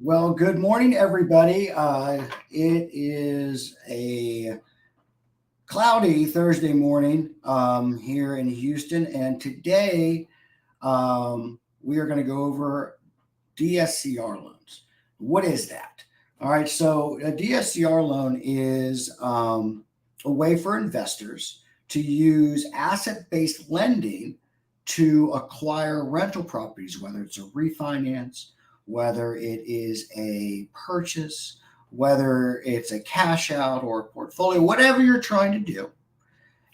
Well, good morning, everybody. It is a cloudy Thursday morning here in Houston, and today we are going to go over DSCR loans. What is that? All right, so a DSCR loan is a way for investors to use asset based lending to acquire rental properties, whether it's a refinance, whether it is a purchase, whether it's a cash out or a portfolio, whatever you're trying to do.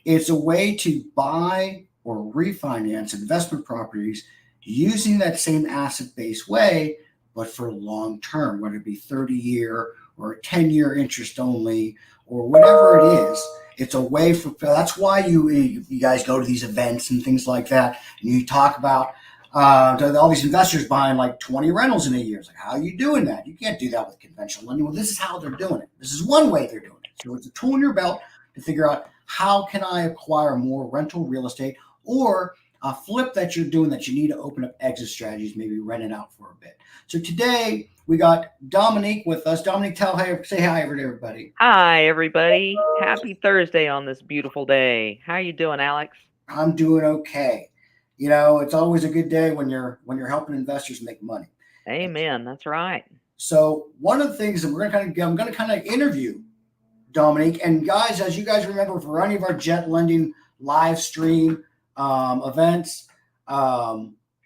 It's a way to buy or refinance investment properties using that same asset based way, but for long term, whether it be 30-year or 10-year interest only or whatever it is. It's a way for that's why you guys go to these events and things like that, and you talk about all these investors buying like 20 rentals in a year. It's like, how are you doing that? You can't do that with conventional lending. Well, this is how they're doing it. This is one way they're doing it. So it's a tool in your belt to figure out how can I acquire more rental real estate or a flip that you're doing that you need to open up exit strategies, maybe rent it out for a bit. So today we got Dominique with us. Dominique, say hi to everybody. Hi, everybody. Happy Thursday on this beautiful day. How you doing, Alex? I'm doing okay. You know, it's always a good day when you're helping investors make money. Amen. That's right. So one of the things that I'm going to kind of interview Dominique. And guys, as you guys remember, for any of our jet lending live stream events,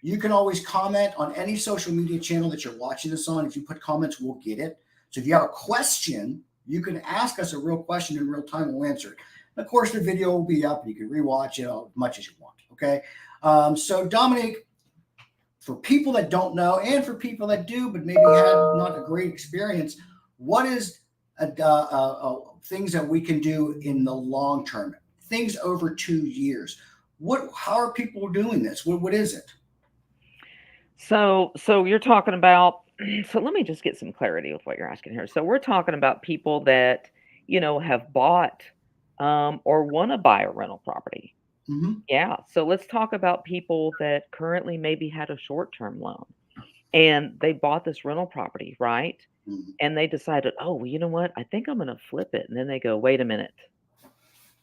you can always comment on any social media channel that you're watching this on. If you put comments, we'll get it. So if you have a question, you can ask us a real question in real time. We'll answer it. And of course, the video will be up, and you can rewatch it as much as you want. Okay. So Dominique, for people that don't know, and for people that do, but maybe had not a great experience, what is things that we can do in the long term, things over 2 years. How are people doing this? What is it? So you're talking about. So let me just get some clarity with what you're asking here. So we're talking about people that have bought or want to buy a rental property. Mm-hmm. Yeah. So let's talk about people that currently maybe had a short-term loan and they bought this rental property, right? Mm-hmm. And they decided, oh, well, you know what? I think I'm going to flip it. And then they go, wait a minute.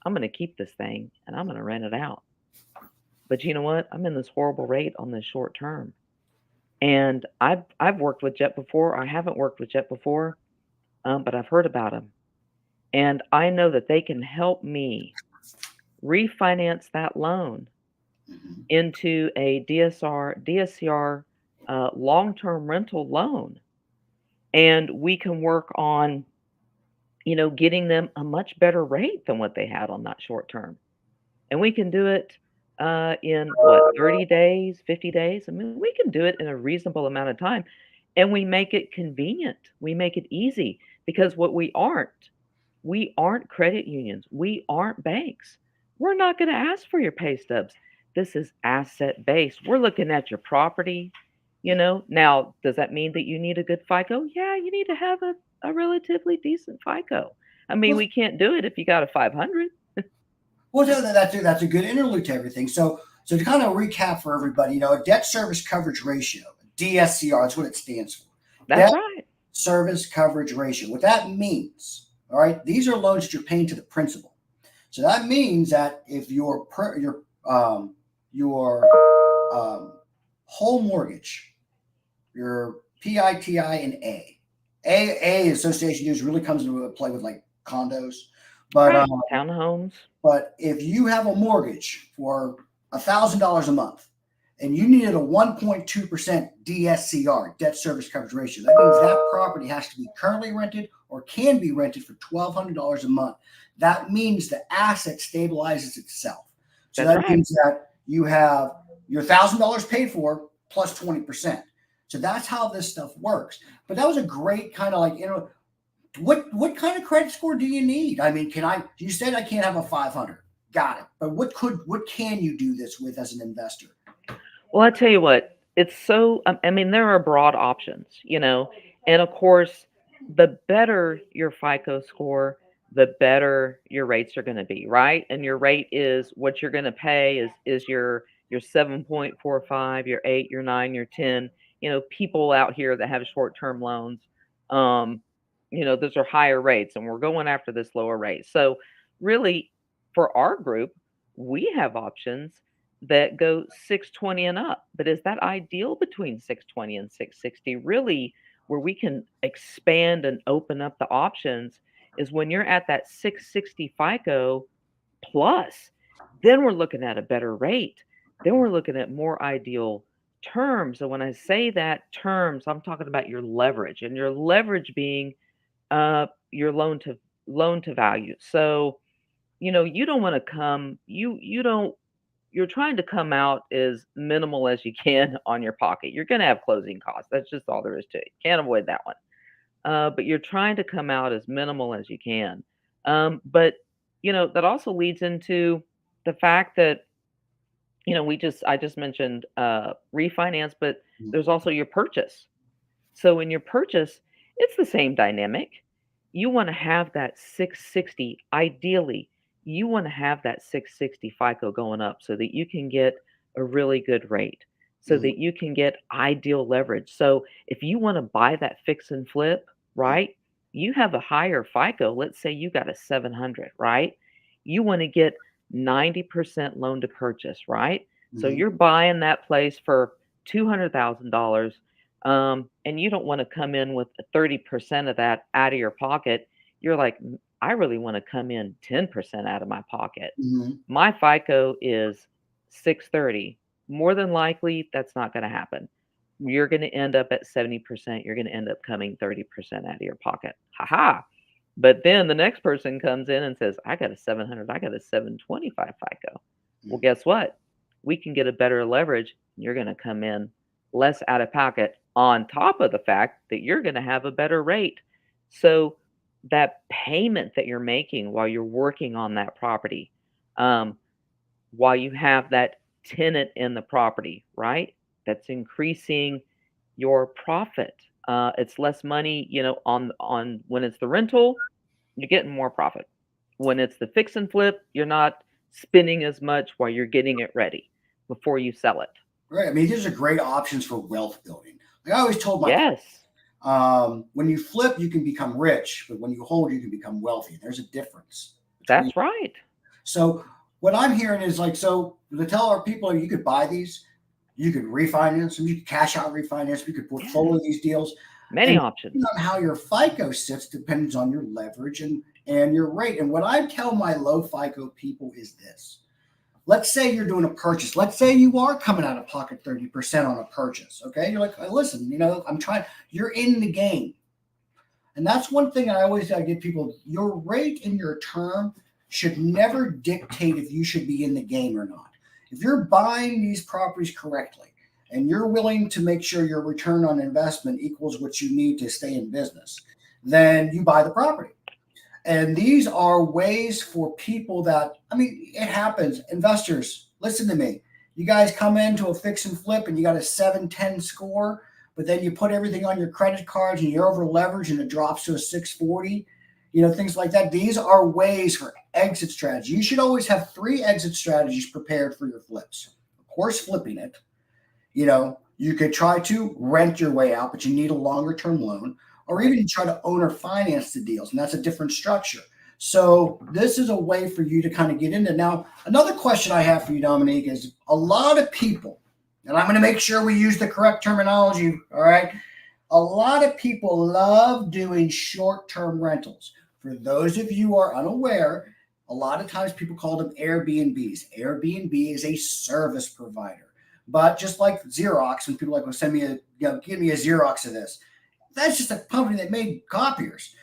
I'm going to keep this thing and I'm going to rent it out. But you know what? I'm in this horrible rate on this short term. And I've worked with Jet before. I haven't worked with Jet before, but I've heard about them. And I know that they can help me refinance that loan Mm-hmm. into a DSCR long-term rental loan. And we can work on, getting them a much better rate than what they had on that short term. And we can do it in what, 30 days, 50 days? I mean, we can do it in a reasonable amount of time. And we make it convenient. We make it easy because what we aren't credit unions. We aren't banks. We're not going to ask for your pay stubs. This is asset based. We're looking at your property. Now, does that mean that you need a good FICO? Yeah, you need to have a relatively decent FICO. I mean, Well, we can't do it if you got a 500. that's a good interlude to everything. So to kind of recap for everybody, a debt service coverage ratio, DSCR, that's what it stands for. That's Debt right. service coverage ratio. What that means, all right, these are loans that you're paying to the principal. So that means that if your whole mortgage, your PITI and A association use really comes into play with like condos, but Right. Townhomes. if you have a mortgage for $1,000 a month and you needed a 1.2% DSCR, debt service coverage ratio, that means that property has to be currently rented or can be rented for $1,200 a month. That means the asset stabilizes itself. So That's that right. means that you have your $1,000 paid for plus 20%. So that's how this stuff works. But that was a great kind of like, what kind of credit score do you need? I mean, you said I can't have a 500. Got it. But what can you do this with as an investor? Well, I tell you what, it's so, I mean, there are broad options. And of course, the better your FICO score, the better your rates are going to be, right? And your rate is what you're going to pay is your 7.45, your 8, your 9, your 10. people out here that have short-term loans, um, those are higher rates, and we're going after this lower rate. So really, for our group, we have options that go 620 and up. But is that ideal between 620 and 660? Really, where we can expand and open up the options is when you're at that 660 FICO plus, then we're looking at a better rate. Then we're looking at more ideal terms. And when I say that terms, I'm talking about your leverage, and your leverage being your loan to value. So, you don't want to come you don't you're trying to come out as minimal as you can on your pocket. You're going to have closing costs. That's just all there is to it. Can't avoid that one. But you're trying to come out as minimal as you can. But that also leads into the fact that I just mentioned refinance, but there's also your purchase. So in your purchase, it's the same dynamic. You want to have that 660. Ideally, you want to have that 660 FICO going up so that you can get a really good rate, so Mhm. that you can get ideal leverage. So if you want to buy that fix and flip, right? You have a higher FICO. Let's say you got a 700, right? You want to get 90% loan to purchase, right? So Mhm. you're buying that place for $200,000, and you don't want to come in with 30% of that out of your pocket. You're like, I really want to come in 10% out of my pocket. Mhm. My FICO is 630. More than likely, that's not going to happen. You're going to end up at 70%. You're going to end up coming 30% out of your pocket. Ha ha. But then the next person comes in and says, I got a 700, I got a 725 FICO. Well, Mhm. guess what? We can get a better leverage. You're going to come in less out of pocket on top of the fact that you're going to have a better rate. So that payment that you're making while you're working on that property, um, while you have that tenant in the property, right? That's increasing your profit. It's less money, on when it's the rental, you're getting more profit. When it's the fix and flip, you're not spending as much while you're getting it ready before you sell it. Right. I mean, these are great options for wealth building. Like I always told my Yes, when you flip, you can become rich, but when you hold, you can become wealthy. There's a difference between. that's right. So what I'm hearing is like, so to tell our people, you could buy these, you could refinance them, you could cash out refinance, you could Yes, portfolio these deals, many and options. depending on how your FICO sits depends on your leverage and your rate. And what I tell my low FICO people is this: let's say you're doing a purchase. Let's say you are coming out of pocket 30% on a purchase. Okay. You're like, listen, I'm trying, you're in the game. And that's one thing I always give people: your rate and your term should never dictate if you should be in the game or not. If you're buying these properties correctly and you're willing to make sure your return on investment equals what you need to stay in business, then you buy the property. And these are ways for people that, I mean, it happens. Investors, listen to me. You guys come into a fix and flip and you got a 710 score, but then you put everything on your credit cards and you're over leveraged and it drops to a 640, things like that. These are ways for exit strategy. You should always have three exit strategies prepared for your flips. Of course, flipping it. You could try to rent your way out, but you need a longer term loan, or Right. even try to owner finance the deals, and that's a different structure. So this is a way for you to kind of get into. Now, another question I have for you, Dominique, is a lot of people, and I'm going to make sure we use the correct terminology. All right. A lot of people love doing short term rentals. For those of you who are unaware, a lot of times people call them Airbnbs. Airbnb is a service provider. But just like Xerox, when people like, well, send me give me a Xerox of this. That's just a company that made copiers.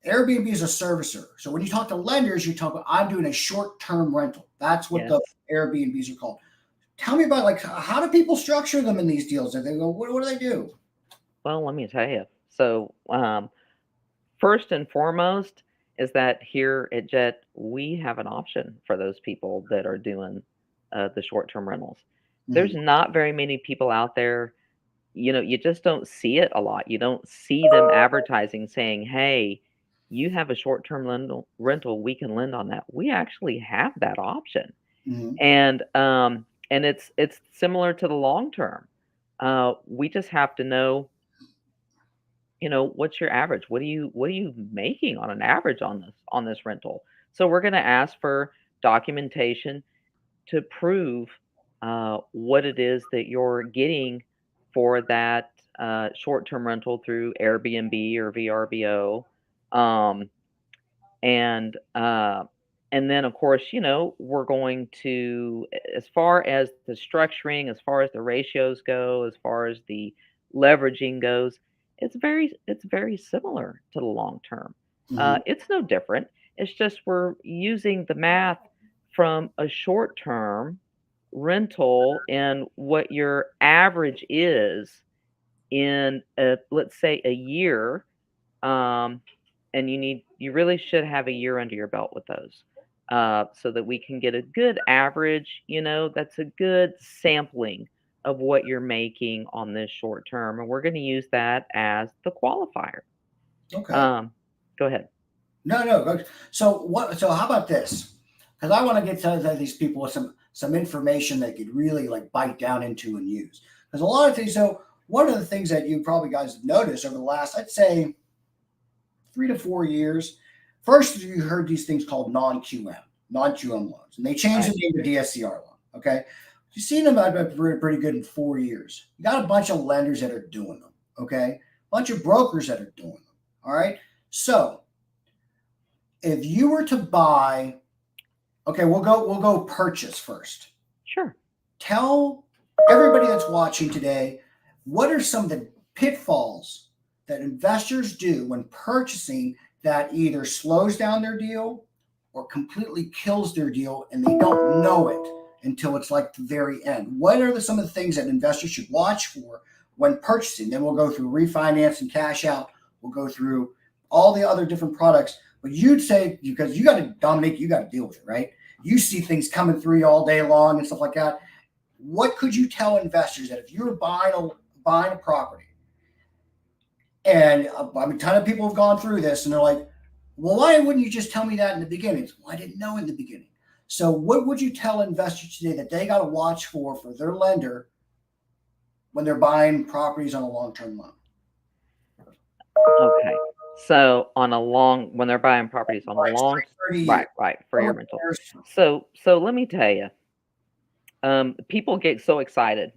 Airbnb is a servicer. So when you talk to lenders, you talk about, I'm doing a short-term rental. That's what Yes. the Airbnbs are called. Tell me about, like, how do people structure them in these deals? Do they go, what do they do? Well, let me tell you. So, first and foremost is that here at Jet, we have an option for those people that are doing the short term rentals. There's Mhm. not very many people out there. You just don't see it a lot. You don't see them advertising saying, hey, you have a short term rental, we can lend on that. We actually have that option. Mhm. And it's similar to the long term. We just have to know, what's your average? What are you making on an average on this rental? So we're going to ask for documentation to prove what it is that you're getting for that short-term rental through Airbnb or VRBO. Um, and then of course, we're going to, as far as the structuring, as far as the ratios go, as far as the leveraging goes, it's very similar to the long term. Hmm. It's no different. It's just we're using the math from a short term rental and what your average is in let's say a year. um, and you really should have a year under your belt with those, so that we can get a good average. That's a good sampling of what you're making on this short term, and we're going to use that as the qualifier. Okay. um, Go ahead. No, no. So what? So how about this? Because I want to get to these people with some information they could really like bite down into and use. Because a lot of things. So one of the things that you probably guys have noticed over the last, I'd say, 3 to 4 years. First, you heard these things called non-QM loans, and they changed Right. the name to DSCR loan. Okay, you've seen them have been pretty good in 4 years. You got a bunch of lenders that are doing them. Okay, a bunch of brokers that are doing them. All right, so if you were to buy, okay, we'll go purchase first. Sure. Tell everybody that's watching today what are some of the pitfalls that investors do when purchasing that either slows down their deal or completely kills their deal and they don't know it until it's like the very end. What are some of the things that investors should watch for when purchasing? Then we'll go through refinance and cash out. We'll go through all the other different products. But you'd say, because you got to, Dominic, you got to deal with it, right? You see things coming through all day long and stuff like that. What could you tell investors that if you're buying a property, and I mean, a ton of people have gone through this, and they're like, "Well, why wouldn't you just tell me that in the beginning?" Well, I didn't know in the beginning. So, what would you tell investors today that they got to watch for their lender when they're buying properties on a long-term loan? Okay. So when they're buying properties on a Right, long, it's like 30 years. right, right, for your 30 rental. years. So let me tell you, people get so excited,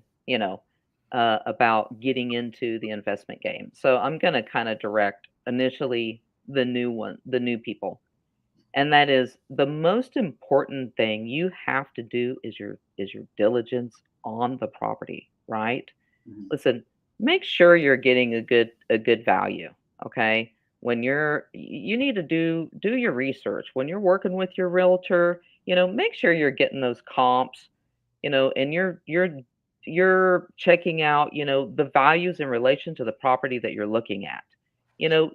about getting into the investment game. So I'm going to kind of direct initially the new people. And that is the most important thing you have to do is your diligence on the property, right? Mhm. Listen, make sure you're getting a good value, okay? You need to do your research. When you're working with your realtor, make sure you're getting those comps, and you're checking out, the values in relation to the property that you're looking at. You know,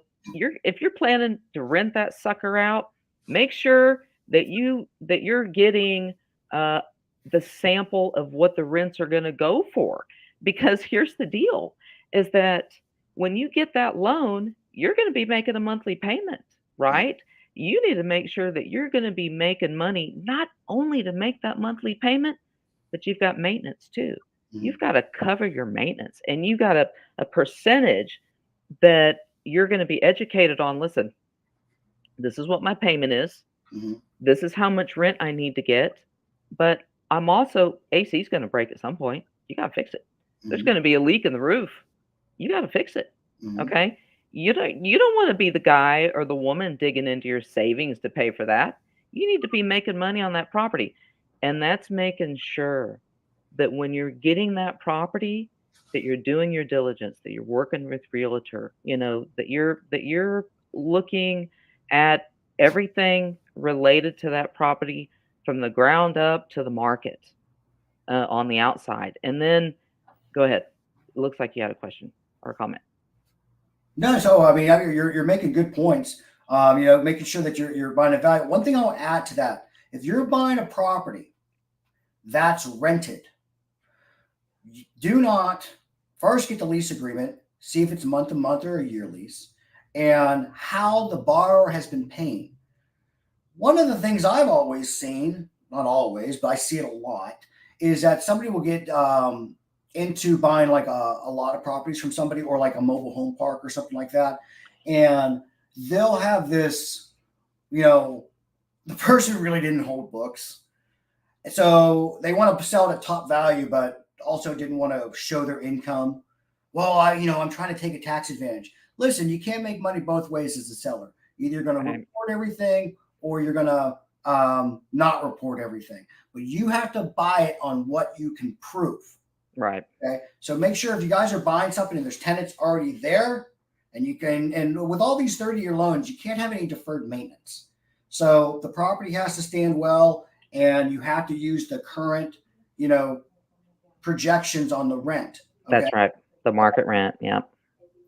if you're planning to rent that sucker out, make sure that you're getting uh the sample of what the rents are going to go for. Because here's the deal, is that when you get that loan, you're going to be making a monthly payment, Yeah. right? You need to make sure that you're going to be making money not only to make that monthly payment, but you've got maintenance too. Mhm. You've got to cover your maintenance, and you got a percentage that you're going to be educated on. Listen, this is what my payment is. Mhm. This is how much rent I need to get. But I'm also, AC is going to break at some point. You got to fix it. There's Mhm. going to be a leak in the roof. You got to fix it. Mhm. Okay? You don't want to be the guy or the woman digging into your savings to pay for that. You need to be making money on that property. And that's making sure that when you're getting that property, that you're doing your diligence, that you're working with realtor, that you're looking at everything related to that property from the ground up to the market, on the outside. And then go ahead. It looks like you had a question or a comment. No, so I mean, you're making good points. Making sure that you're buying a value. One thing I'll add to that: if you're buying a property that's rented, do not first get the lease agreement, see if it's month to month or a year lease, and how the borrower has been paying. One of the things I've always seen, not always, but I see it a lot, is that somebody will get into buying like a lot of properties from somebody or like a mobile home park or something like that. And they'll have this, you know, the person really didn't hold books. So they want to sell it at top value, but also didn't want to show their income. Well, I'm trying to take a tax advantage. Listen, you can't make money both ways as a seller. Either you're going to Right. report everything or you're going to not report everything. But you have to buy it on what you can prove. Right. Okay. So make sure if you guys are buying something and there's tenants already there, and you can, and with all these 30-year loans, you can't have any deferred maintenance. So the property has to stand well, and you have to use the current, you know, projections on the rent. Okay. That's right. The market rent. Yeah.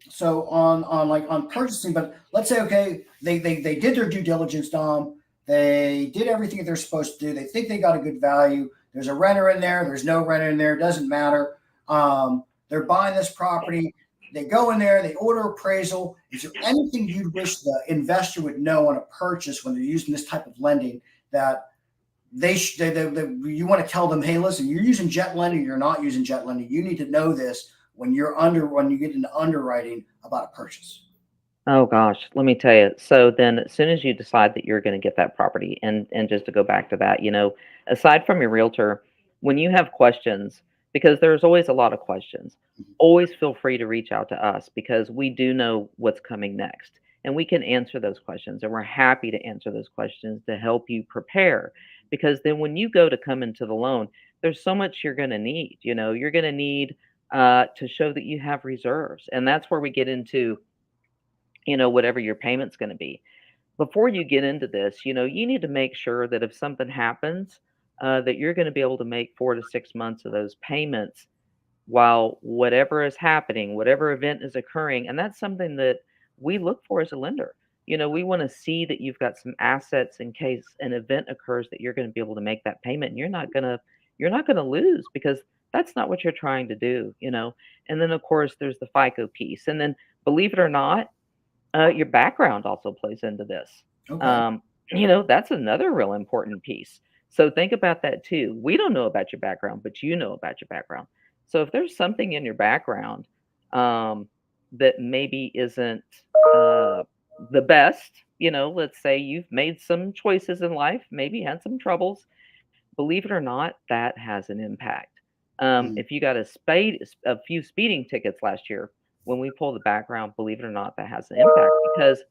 So on purchasing, but let's say okay, they did their due diligence, Dom. They did everything that they're supposed to do. They think they got a good value. There's a renter in there. There's no renter in there. It doesn't matter. They're buying this property. They go in there. They order appraisal. Is there anything you wish the investor would know on a purchase when they're using this type of lending that you want to tell them, hey, listen, you're using jet lending, you're not using jet lending. You need to know this when you get into underwriting about a purchase. Oh gosh, let me tell you. So then as soon as you decide that you're going to get that property, and just to go back to that, aside from your realtor, when you have questions, because there's always a lot of questions, always feel free to reach out to us because we do know what's coming next and we can answer those questions, and we're happy to answer those questions to help you prepare, because then when you go to come into the loan, there's so much you're going to need. You're going to need to show that you have reserves, and that's where we get into whatever your payment's going to be. Before you get into this, you need to make sure that if something happens, that you're going to be able to make 4 to 6 months of those payments while whatever is happening, whatever event is occurring. And that's something that we look for as a lender. We want to see that you've got some assets in case an event occurs that you're going to be able to make that payment, and you're not going to lose, because that's not what you're trying to do. And then of course there's the FICO piece. And then, believe it or not, your background also plays into this. Okay. That's another real important piece. So think about that too. We don't know about your background, but you know about your background. So if there's something in your background that maybe isn't uh, the best, let's say you've made some choices in life, maybe had some troubles, believe it or not, that has an impact. Mm. If you got a few speeding tickets last year, when we pull the background, believe it or not, that has an impact, because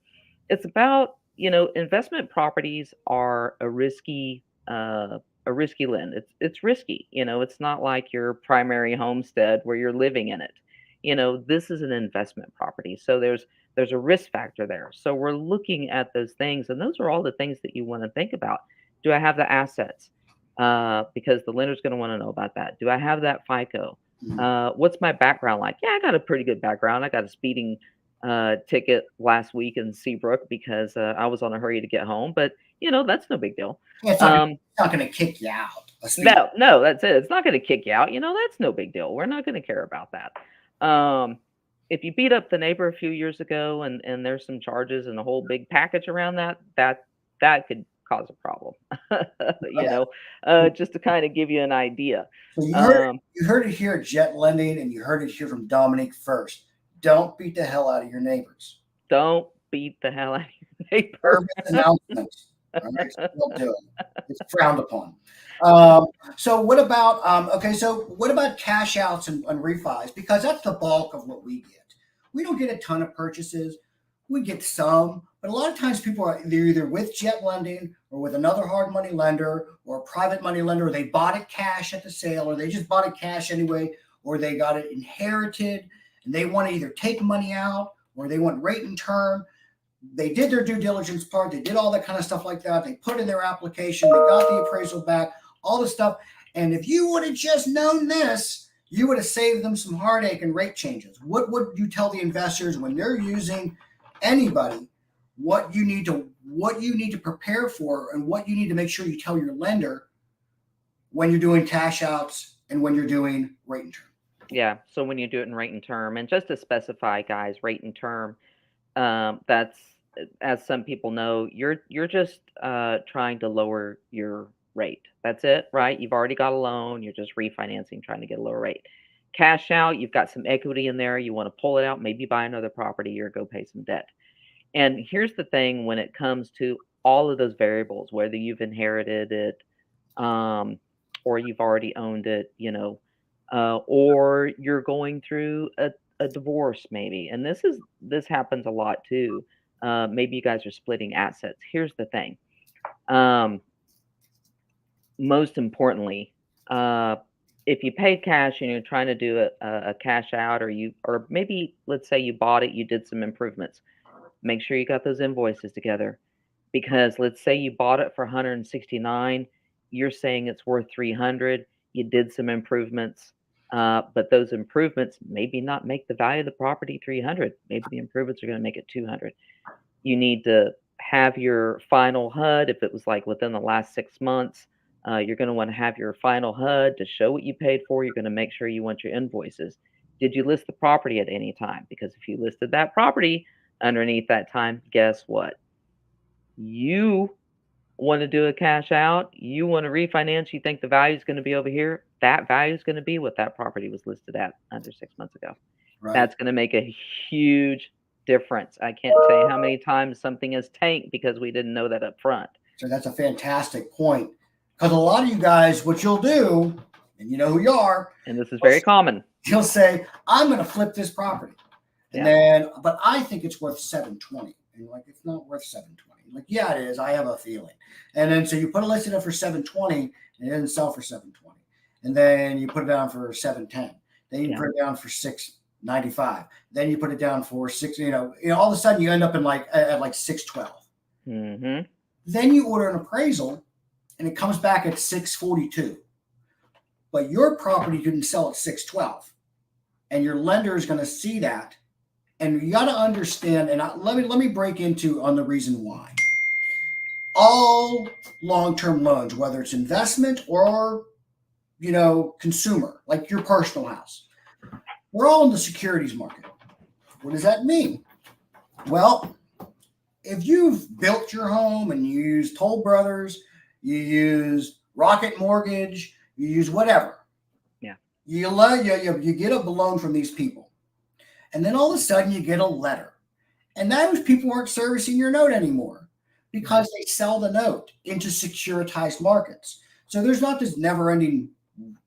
it's about, investment properties are a risky lend. It's risky. It's not like your primary homestead where you're living in it. This is an investment property. So there's a risk factor there. So we're looking at those things, and those are all the things that you want to think about. Do I have the assets? Because the lender's going to want to know about that. Do I have that FICO? Mm. What's my background like? Yeah, I got a pretty good background. I got a speeding ticket last week in Seabrook because I was on a hurry to get home, but that's no big deal. Yeah, Um, it's not gonna kick you out. A speed. no, no, that's it. It's not going to kick you out. That's no big deal. We're not going to care about that. Um, if you beat up the neighbor a few years ago, and there's some charges and a whole big package around that could cause a problem. you Okay. know, just to kind of give you an idea. So Um, you heard it here at Jet Lending, and you heard it here from Dominique first. Don't beat the hell out of your neighbors. don't beat the hell out of your First neighbor. announcement. All right, so don't do it. It's frowned upon. So what about okay? So what about cash outs and refis? Because that's the bulk of what we get. We don't get a ton of purchases. We get some, but a lot of times people are they're either with Jet Lending or with another hard money lender or a private money lender. Or they bought it cash at the sale, or they just bought it cash anyway, or they got it inherited, and they want to either take money out or they want rate and term. They did their due diligence part. They did all that kind of stuff like that. They put in their application. They got the appraisal back, all this stuff. And if you would have just known this, you would have saved them some heartache and rate changes. What would you tell the investors when they're using anybody? What you need to prepare for, and what you need to make sure you tell your lender when you're doing cash outs and when you're doing rate and term. Yeah. So when you do it in rate and term, and just to specify, guys, rate and term, that's as some people know, you're just trying to lower your rate. That's it, right? You've already got a loan. You're just refinancing, trying to get a lower rate. cash out, you've got some equity in there, you want to pull it out, maybe buy another property or go pay some debt. And here's the thing when it comes to all of those variables, whether you've inherited it, um, or you've already owned it, or you're going through a divorce maybe. And this happens a lot too. Maybe you guys are splitting assets. Here's the thing. Um, Most importantly, uh, if you paid cash and you're trying to do a cash out, or maybe let's say you bought it, you did some improvements. Make sure you got those invoices together, because let's say you bought it for 169, you're saying it's worth 300. You did some improvements, but those improvements maybe not make the value of the property 300. Maybe the improvements are going to make it 200. You need to have your final HUD. If it was like within the last 6 months, you're going to want to have your final HUD to show what you paid for. You're going to make sure you want your invoices. Did you list the property at any time? Because if you listed that property underneath that time, guess what? You want to do a cash out, you want to refinance, you think the value is going to be over here, that value is going to be what that property was listed at under 6 months ago. Right. That's going to make a huge difference. I can't tell you how many times something has tanked because we didn't know that up front. So that's a fantastic point. Because a lot of you guys, what you'll do, and you know who you are, And this is very common. you'll say, I'm going to flip this property. And then, but I think it's worth 720. And you're like, it's not worth 720. Like, yeah, it is. I have a feeling. And then so you put a listing up for 720 and it didn't sell for 720. And then you put it down for 710. Then you put it down for 695. Then you put it down for all of a sudden you end up in at like 612. Mm-hmm. Then you order an appraisal and it comes back at 642. But your property didn't sell at 612. And your lender is going to see that. And you got to understand, and let me break into on the reason why. All long-term loans, whether it's investment or consumer, like your personal house, we're all in the securities market. What does that mean? Well, if you've built your home and you use Toll Brothers, you use Rocket Mortgage, you use whatever, you get a loan from these people. And then all of a sudden you get a letter. And those people aren't servicing your note anymore because they sell the note into securitized markets. So there's not this never-ending,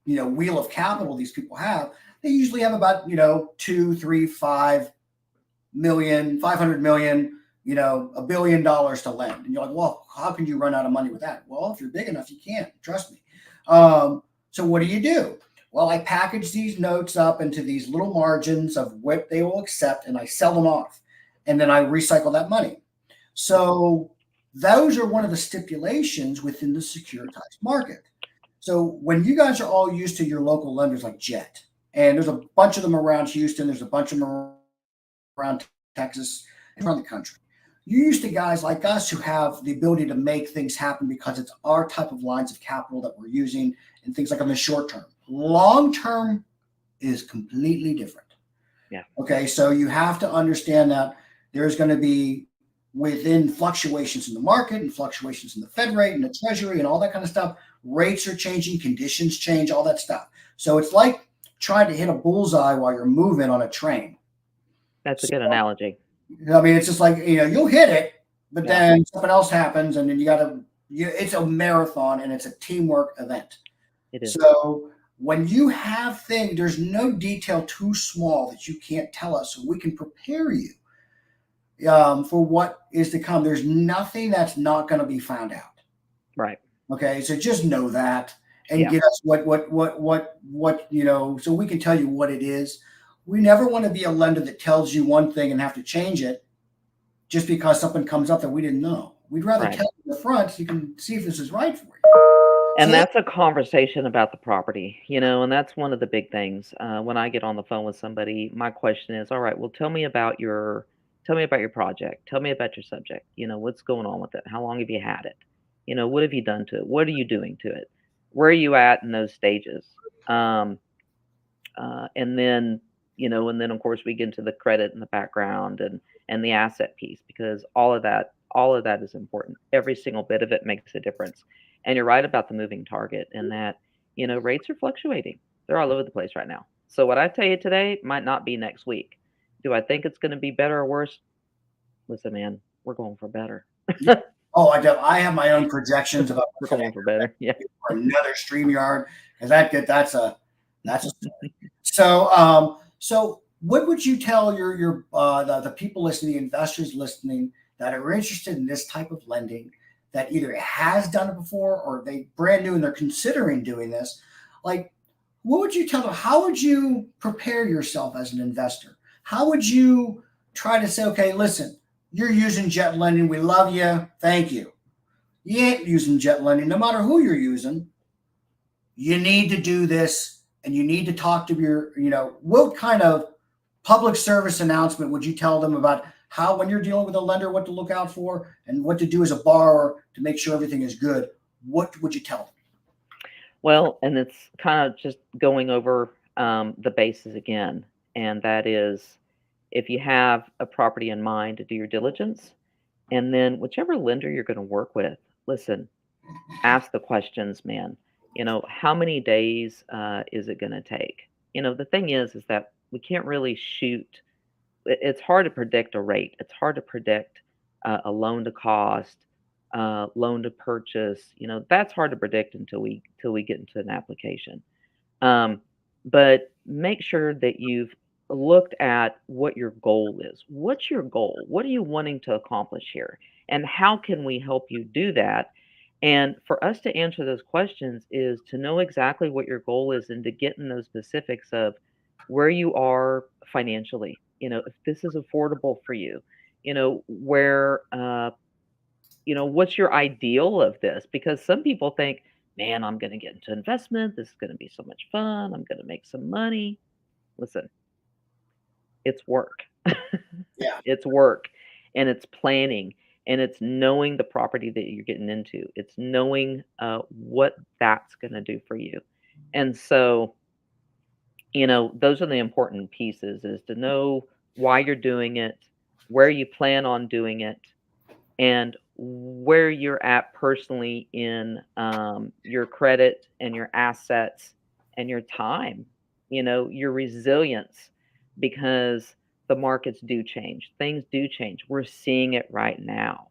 wheel of capital these people have. They usually have about, 2, 3, 5 million, 500 million, $1 billion to lend. And you're like, well, how can you run out of money with that? Well, if you're big enough, you can. Trust me. So what do? Well, I package these notes up into these little margins of what they will accept, and I sell them off. And then I recycle that money. So those are one of the stipulations within the securitized market. So when you guys are all used to your local lenders like Jet, and there's a bunch of them around Houston, there's a bunch of them around Texas, around the country. You're used to guys like us who have the ability to make things happen because it's our type of lines of capital that we're using and things like in the short term. Long term is completely different. Yeah. Okay. So you have to understand that there's going to be within fluctuations in the market and fluctuations in the Fed rate and the Treasury and all that kind of stuff. Rates are changing, conditions change, all that stuff. So it's like trying to hit a bullseye while you're moving on a train. That's a good analogy. I mean, it's just like, you'll hit it, but then something else happens and then it's a marathon and it's a teamwork event. It is. So when you have things, there's no detail too small that you can't tell us, so we can prepare you for what is to come. There's nothing that's not going to be found out. Right. Okay. So just know that and get us what, so we can tell you what it is. We never want to be a lender that tells you one thing and have to change it just because something comes up that we didn't know. We'd rather tell you in the front so you can see if this is right for you. And that's a conversation about the property, and that's one of the big things. When I get on the phone with somebody, my question is, all right, well, tell me about your project. Tell me about your subject. What's going on with it? How long have you had it? What have you done to it? What are you doing to it? Where are you at in those stages? And then, of course we get into the credit in the background and the asset piece, because all of that is important. Every single bit of it makes a difference. And you're right about the moving target, and that, rates are fluctuating. They're all over the place right now. So what I tell you today might not be next week. Do I think it's going to be better or worse? Listen, man, we're going for better. Yeah. Oh, I have my own projections about We're what's going to going for better. Yeah. happen for another StreamYard because that's a story. So so what would you tell the people listening, the investors listening that are interested in this type of lending that either has done it before or they brand new and they're considering doing this? Like, what would you tell them? How would you prepare yourself as an investor? How would you try to say, okay, listen, you're using jet lending. We love you. Thank you. You ain't using jet lending, no matter who you're using. You need to do this and you need to talk to what kind of public service announcement would you tell them about how, when you're dealing with a lender, what to look out for and what to do as a borrower to make sure everything is good? What would you tell them? Well, and it's kind of just going over the bases again, and that is if you have a property in mind, to do your diligence, and then whichever lender you're going to work with, listen, ask the questions, man. How many days is it going to take? The thing is that we can't really shoot. It's hard to predict a rate. It's hard to predict a loan to cost, loan to purchase. That's hard to predict until we get into an application. Um, but make sure that you've looked at what your goal is. What's your goal? What are you wanting to accomplish here? And how can we help you do that? And for us to answer those questions is to know exactly what your goal is and to get in those specifics of where you are financially. If this is affordable for you, where what's your ideal of this? Because some people think, man, I'm going to get into investment. This is going to be so much fun. I'm going to make some money. Listen, it's work. Yeah. It's work and it's planning and it's knowing the property that you're getting into. It's knowing what that's going to do for you. And so, those are the important pieces is to know why you're doing it, where you plan on doing it, and where you're at personally in your credit and your assets and your time, your resilience, because the markets do change, things do change. We're seeing it right now.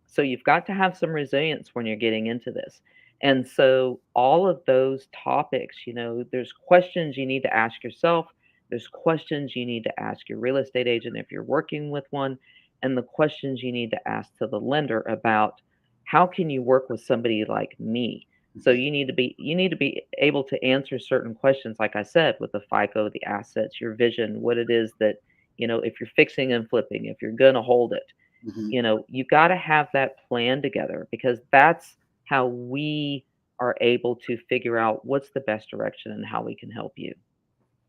So you've got to have some resilience when you're getting into this. And so all of those topics, there's questions you need to ask yourself. There's questions you need to ask your real estate agent if you're working with one, and the questions you need to ask to the lender about how can you work with somebody like me. So you need to be able to answer certain questions, like I said, with the FICO, the assets, your vision, what it is that, if you're fixing and flipping, if you're gonna hold it, Mhm. you got to have that plan together, because that's how we are able to figure out what's the best direction and how we can help you.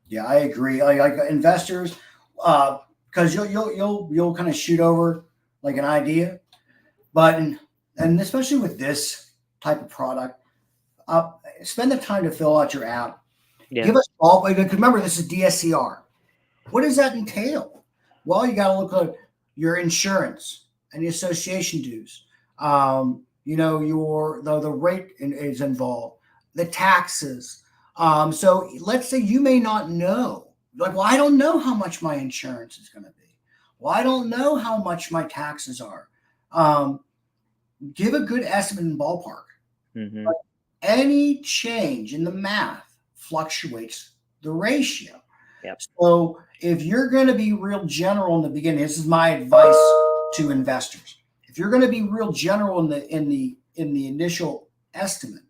Yeah, I agree. Like investors, because you'll kind of shoot over like an idea, but and especially with this type of product, spend the time to fill out your app. Yeah. Give us all. Because remember, this is DSCR. What does that entail? Well, you got to look at your insurance and the association dues. Your the rate is involved, the taxes. So let's say you may not know. Like, well, I don't know how much my insurance is going to be. Well, I don't know how much my taxes are. Um, Give a good estimate in ballpark. Hmm. Any change in the math fluctuates the ratio. Yep. So if you're going to be real general in the beginning, this is my advice to investors. If you're going to be real general in the initial estimate,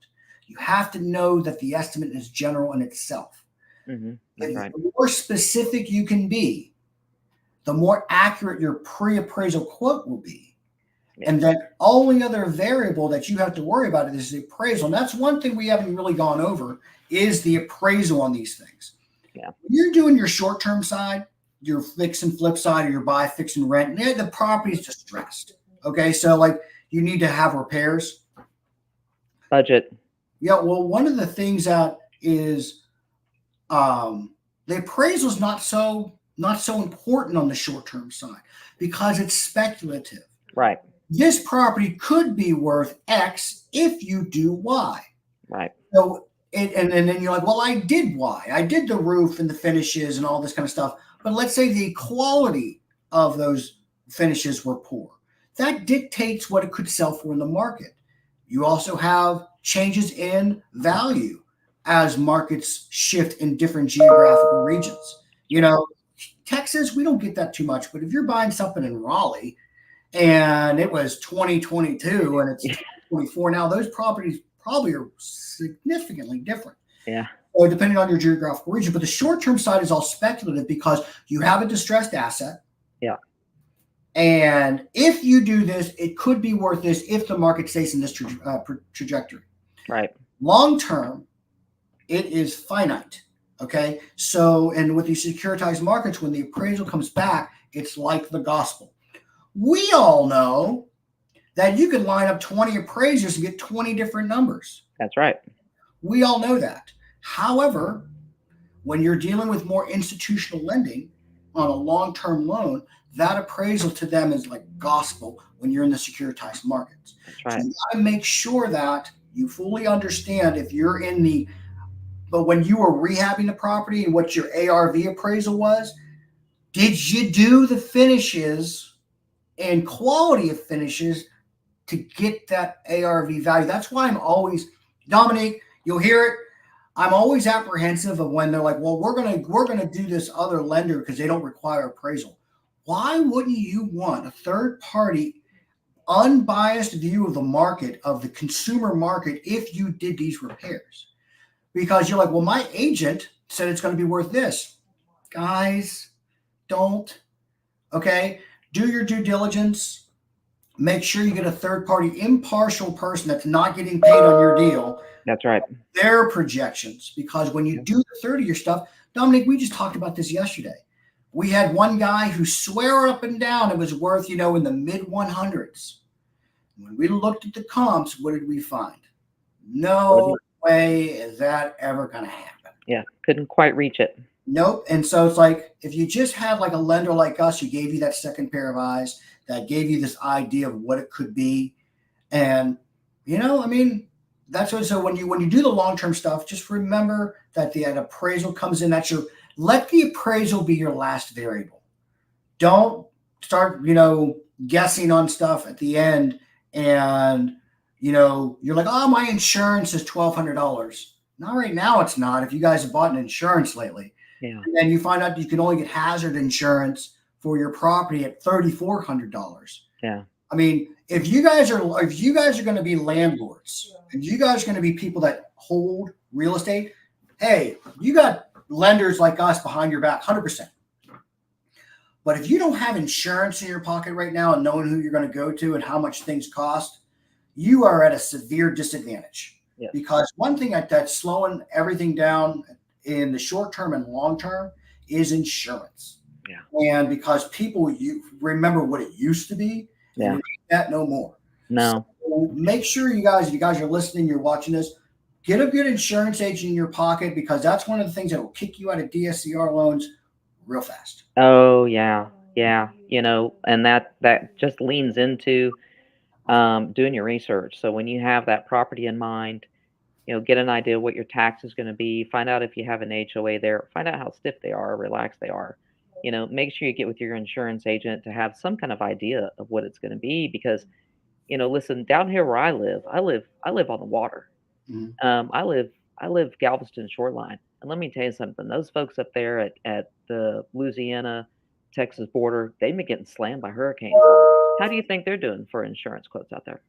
you have to know that the estimate is general in itself. Hmm. That's The right. more specific you can be, the more accurate your pre-appraisal quote will be. Yeah. And then only other variable that you have to worry about is the appraisal. And that's one thing we haven't really gone over is the appraisal on these things. Yeah. When you're doing your short-term side, your fix and flip side, or your buy, fix and rent, the property is distressed. Okay, so like you need to have repairs. Budget. Yeah, well, one of the things that is the appraisal is not so important on the short-term side because it's speculative. Right. This property could be worth X if you do Y. Right. So And then you're like, well, I did why? I did the roof and the finishes and all this kind of stuff. But let's say the quality of those finishes were poor. That dictates what it could sell for in the market. You also have changes in value as markets shift in different geographical regions. You know, Texas, we don't get that too much, but if you're buying something in Raleigh and it was 2022 and it's Yeah. 2024 now, those properties probably are significantly different. Yeah. Or depending on your geographical region. But the short term side is all speculative because you have a distressed asset. Yeah. And if you do this, it could be worth this if the market stays in this trajectory. Right. Long term, it is finite. Okay. So, and with these securitized markets, when the appraisal comes back, it's like the gospel. We all know that you can line up 20 appraisers and get 20 different numbers. That's right. We all know that. However, when you're dealing with more institutional lending on a long term loan, that appraisal to them is like gospel when you're in the securitized markets. That's So right. you got to make sure that you fully understand if you're in the, but when you were rehabbing the property and what your ARV appraisal was, did you do the finishes and quality of finishes to get that ARV value? That's why I'm always, Dominique, you'll hear it. I'm always apprehensive of when they're like, well, we're gonna do this other lender because they don't require appraisal. Why wouldn't you want a third party unbiased view of the market, of the consumer market, if you did these repairs? Because you're like, well, my agent said it's going to be worth this. Guys, don't. Okay, do your due diligence. Make sure you get a third party impartial person that's not getting paid on your deal, That's right. their projections. Because when you do the third of your stuff, Dominic, we just talked about this yesterday. We had one guy who swore up and down it was worth, in the mid 100s. When we looked at the comps, what did we find? No Wouldn't. way is that ever going to happen. Yeah. Couldn't quite reach it. Nope. And so it's like if you just had like a lender like us who gave you that second pair of eyes, that gave you this idea of what it could be, and I mean, that's what. So when you do the long term stuff, just remember that the appraisal comes in. That's your let the appraisal be your last variable. Don't start guessing on stuff at the end, and you're like, oh, my insurance is $1,200. Not right now, it's not. If you guys have bought an insurance lately. Yeah. And then you find out you can only get hazard insurance for your property at $3,400. Yeah. I mean, if you guys are going to be landlords, and you guys are going to be people that hold real estate, hey, you got lenders like us behind your back, 100%. But if you don't have insurance in your pocket right now and knowing who you're going to go to and how much things cost, you are at a severe disadvantage. Yeah. Because one thing that's slowing everything down in the short term and long term is insurance. Yeah. And because people you remember what it used to be, Yeah. and it ain't that no more. No. So make sure if you guys are listening, you're watching this, get a good insurance agent in your pocket, because that's one of the things that will kick you out of DSCR loans real fast. Oh yeah. Yeah. And that just leans into doing your research. So when you have that property in mind, get an idea what your tax is going to be. Find out if you have an HOA there. Find out how stiff they are, or relaxed they are. Make sure you get with your insurance agent to have some kind of idea of what it's going to be. Because, listen, down here where I live on the water. Mhm. I live Galveston shoreline, and let me tell you something. Those folks up there at the Louisiana Texas border, they've been getting slammed by hurricanes. How do you think they're doing for insurance quotes out there?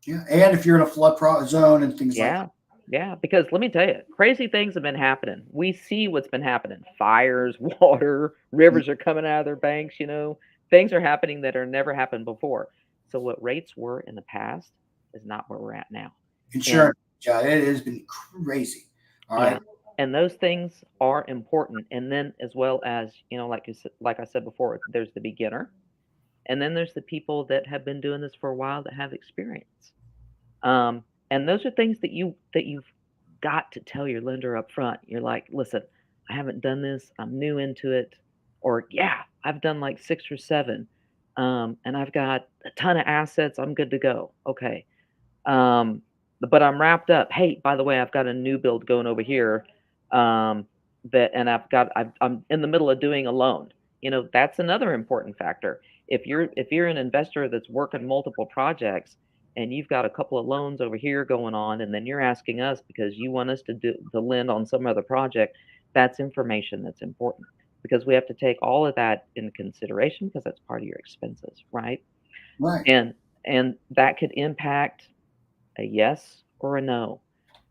Yeah, and if you're in a flood zone and things like that. Yeah. Yeah, because let me tell you, crazy things have been happening. We see what's been happening. Fires, water, rivers are coming out of their banks. Things are happening that are never happened before. So what rates were in the past is not where we're at now. And Insurance, yeah, it has been crazy. All yeah, right. and those things are important. And then as well as, like I said before, there's the beginner, and then there's the people that have been doing this for a while that have experience. And those are things that you've got to tell your lender up front. You're like, listen, I haven't done this. I'm new into it. Or yeah, I've done like 6 or 7. And I've got a ton of assets. I'm good to go. Okay. Um, but I'm wrapped up. Hey, by the way, I've got a new build going over here. Um, and I'm in the middle of doing a loan. That's another important factor. If you're an investor that's working multiple projects and you've got a couple of loans over here going on, and then you're asking us because you want us to lend on some other project, that's information that's important because we have to take all of that into consideration because that's part of your expenses, right? Right. And that could impact a yes or a no.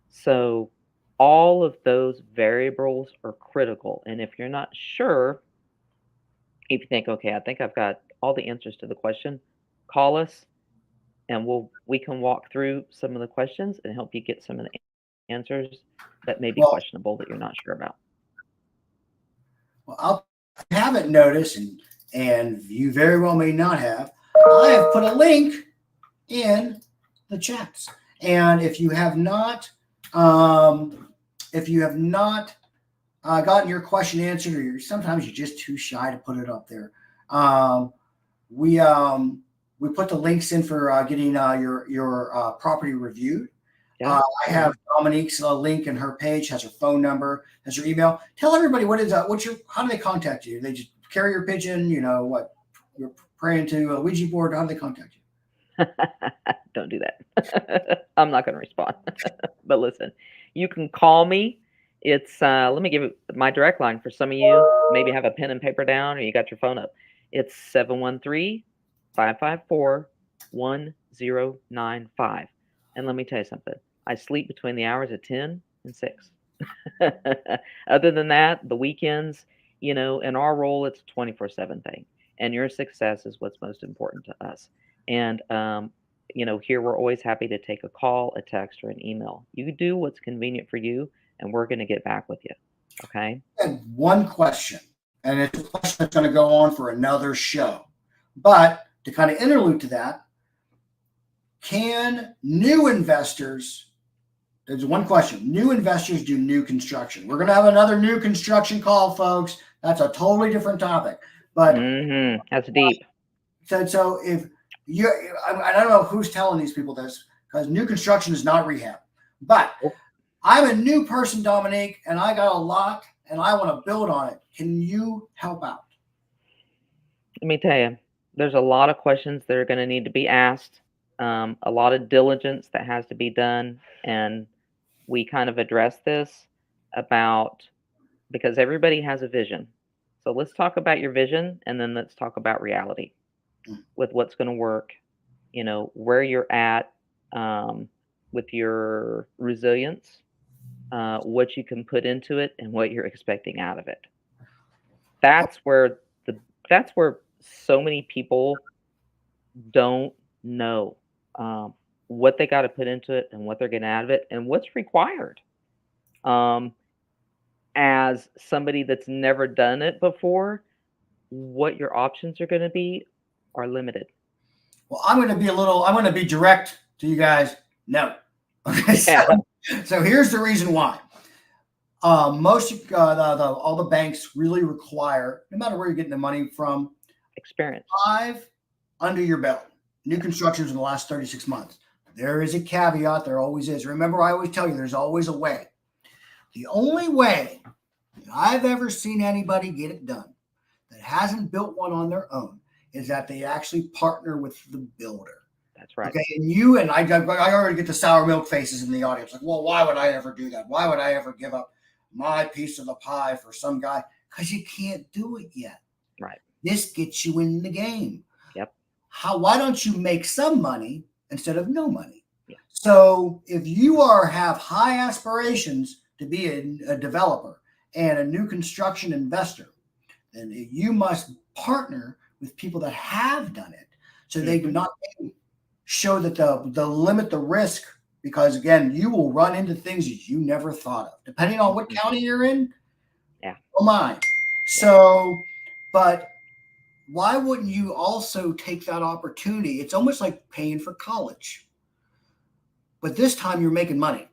So all of those variables are critical. And if you're not sure, if you think, okay, I think I've got all the answers to the question, call us and we can walk through some of the questions and help you get some of the answers that may be Well, questionable that you're not sure about. I'll haven't noticed, and you very well may not have. I have put a link in the chats, and if you have not gotten your question answered, or sometimes you're just too shy to put it up there, um, we um, we put the links in for getting your property reviewed. Yeah. I have Dominique's link, and her page has her phone number, has her email. Tell everybody how do they contact you? They just carry your pigeon, what you're praying to a Ouija board. How do they contact you? Don't do that. I'm not going to respond. But listen, you can call me. Let me give it my direct line for some of you. Maybe have a pen and paper down or you got your phone up. It's 713-554-1095. And let me tell you something. I sleep between the hours of 10 and 6. Other than that, the weekends, in our role, it's a 24/7 thing. And your success is what's most important to us. And, here we're always happy to take a call, a text, or an email. You do what's convenient for you, and we're going to get back with you. Okay. And one question, and it's a question that's going to go on for another show. But to kind of interlude to that, can new investors, there's one question, new investors do new construction? We're going to have another new construction call, folks. That's a totally different topic. But that's deep. So if you, I don't know who's telling these people this, because new construction is not rehab. But I'm a new person, Dominique, and I got a lot and I want to build on it. Can you help out? Let me tell you, there's a lot of questions that are going to need to be asked, a lot of diligence that has to be done. And we kind of address this because everybody has a vision. So let's talk about your vision and then let's talk about reality with what's going to work, where you're at with your resilience, what you can put into it and what you're expecting out of it. That's where so many people don't know what they got to put into it and what they're getting out of it and what's required. As somebody that's never done it before, what your options are going to be are limited. Well, I'm going to be direct to you guys. No. Okay. So here's the reason why. Most all the banks really require, no matter where you're getting the money from, experience. 5 under your belt. New constructions in the last 36 months. There is a caveat. There always is. Remember, I always tell you, there's always a way. The only way I've ever seen anybody get it done that hasn't built one on their own is that they actually partner with the builder. That's right. Okay, and I already get the sour milk faces in the audience. Like, well, why would I ever do that? Why would I ever give up my piece of the pie for some guy? Because you can't do it yet. Right. This gets you in the game. Yep. Why don't you make some money instead of no money? Yeah. So if you have high aspirations to be a developer and a new construction investor, then you must partner with people that have done it, so they do not show that the limit the risk, because again, you will run into things that you never thought of, depending on what county you're in. Yeah. Oh my. So, but why wouldn't you also take that opportunity? It's almost like paying for college, but this time you're making money.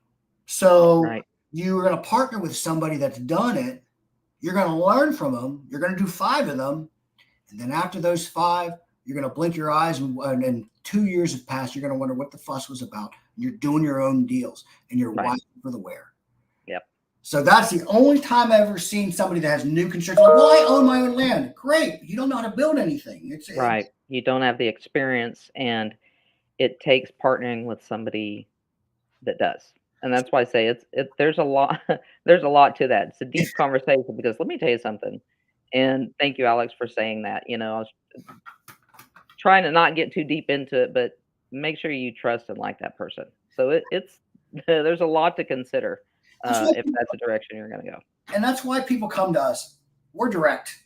So you're going to partner with somebody that's done it. You're going to learn from them. You're going to do 5 of them. And then after those 5, you're going to blink your eyes and 2 years have passed. You're going to wonder what the fuss was about. You're doing your own deals and you're Right. watching for the wear. Yep. So that's the only time I've ever seen somebody that has new construction. Like, well, I own my own land. Great. You don't know how to build anything. Right. You don't have the experience, and it takes partnering with somebody that does. And that's why I say there's a lot there's a lot to that. It's a deep conversation because let me tell you something. And thank you, Alex, for saying that. I was trying to not get too deep into it, but make sure you trust and like that person. So it's there's a lot to consider that's why if that's the direction you're going to go. and that's why people come to us. We're direct.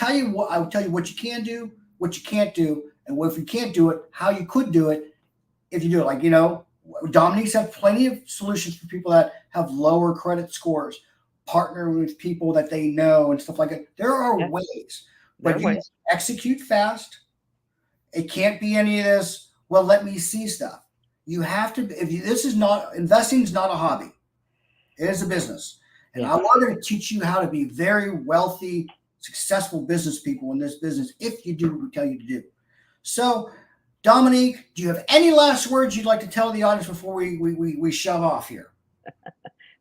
I will tell you what you can do, what you can't do, and if you can't do it, how you could do it if you do it. Like, Dominique's have plenty of solutions for people that have lower credit scores. Partner with people that they know and stuff like that. There are Yeah, ways, there but are you ways. execute fast. It can't be any of this. Well, let me see stuff. You have to. This is not investing is not a hobby. It is a business, and Yeah. I want to teach you how to be very wealthy, successful business people in this business if you do what we tell you to do. So, Dominique, do you have any last words you'd like to tell the audience before we shove off here?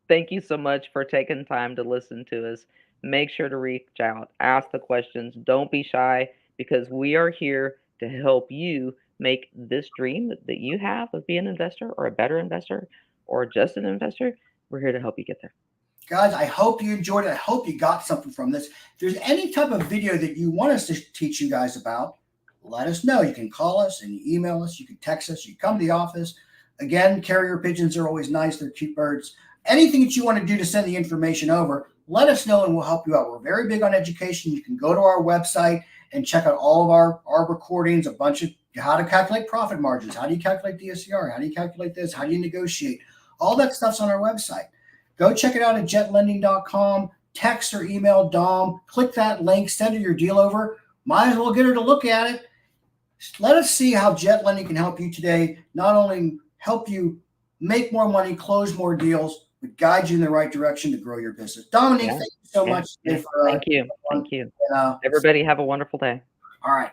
Thank you so much for taking time to listen to us. Make sure to reach out, ask the questions, don't be shy because we are here to help you make this dream that you have of being an investor or a better investor or just an investor. We're here to help you get there. Guys, I hope you enjoyed it. I hope you got something from this. If there's any type of video that you want us to teach you guys about, let us know. You can call us and email us. You can text us. You can come to the office. Again, carrier pigeons are always nice. They're cute birds. Anything that you want to do to send the information over, let us know and we'll help you out. We're very big on education. You can go to our website and check out all of our recordings, a bunch of how to calculate profit margins. How do you calculate DSCR? How do you calculate this? How do you negotiate? All that stuff's on our website. Go check it out at jetlending.com. Text or email Dom. Click that link. Send her your deal over. Might as well get her to look at it. Let us see how Jet Lending can help you today. Not only help you make more money, close more deals, but guide you in the right direction to grow your business. Dominique, Yeah. thank you so Yeah. much Yeah. for Thank you. Thank you. and, Everybody have a wonderful day. all right.